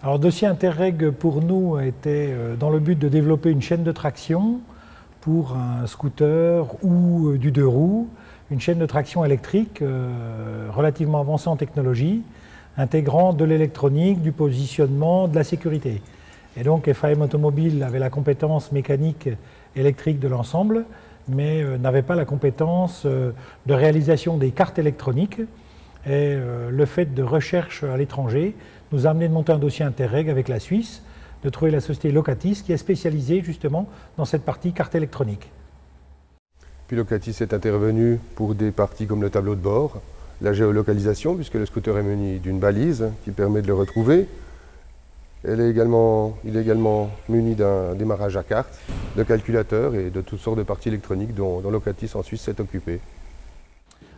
Alors, le dossier Interreg pour nous était dans le but de développer une chaîne de traction pour un scooter ou du deux roues, une chaîne de traction électrique relativement avancée en technologie, intégrant de l'électronique, du positionnement, de la sécurité. Et donc FAM Automobile avait la compétence mécanique électrique de l'ensemble, mais n'avait pas la compétence de réalisation des cartes électroniques. Et le fait de recherche à l'étranger nous a amené de monter un dossier Interreg avec la Suisse, de trouver la société Locatis qui est spécialisée justement dans cette partie carte électronique. Puis Locatis est intervenu pour des parties comme le tableau de bord, la géolocalisation, puisque le scooter est muni d'une balise qui permet de le retrouver. Il est également muni d'un démarrage à carte, de calculateurs et de toutes sortes de parties électroniques dont Locatis en Suisse s'est occupé.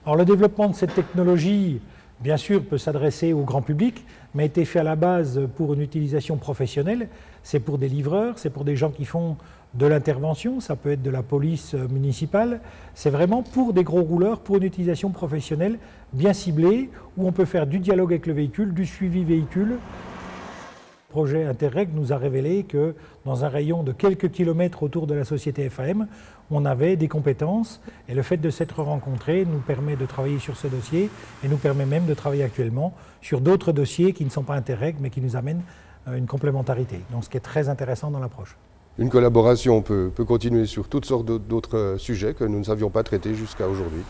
Alors le développement de cette technologie, bien sûr, peut s'adresser au grand public, mais a été fait à la base pour une utilisation professionnelle. C'est pour des livreurs, c'est pour des gens qui font de l'intervention, ça peut être de la police municipale. C'est vraiment pour des gros rouleurs, pour une utilisation professionnelle bien ciblée, où on peut faire du dialogue avec le véhicule, du suivi véhicule. Le projet Interreg nous a révélé que dans un rayon de quelques kilomètres autour de la société FAM, on avait des compétences et le fait de s'être rencontrés nous permet de travailler sur ce dossier et nous permet même de travailler actuellement sur d'autres dossiers qui ne sont pas Interreg mais qui nous amènent une complémentarité. Donc ce qui est très intéressant dans l'approche. Une collaboration peut continuer sur toutes sortes d'autres sujets que nous ne savions pas traiter jusqu'à aujourd'hui.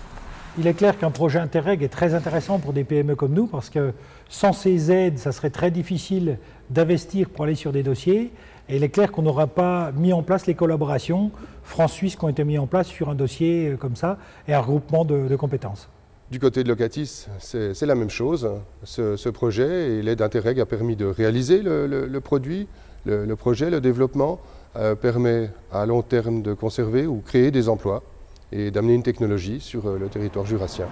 Il est clair qu'un projet Interreg est très intéressant pour des PME comme nous parce que sans ces aides, ça serait très difficile d'investir pour aller sur des dossiers. Et il est clair qu'on n'aura pas mis en place les collaborations France-Suisse qui ont été mises en place sur un dossier comme ça et un regroupement de compétences. Du côté de Locatis, c'est la même chose. Ce projet et l'aide Interreg a permis de réaliser le produit, le projet, le développement, permet à long terme de conserver ou créer des emplois et d'amener une technologie sur le territoire jurassien.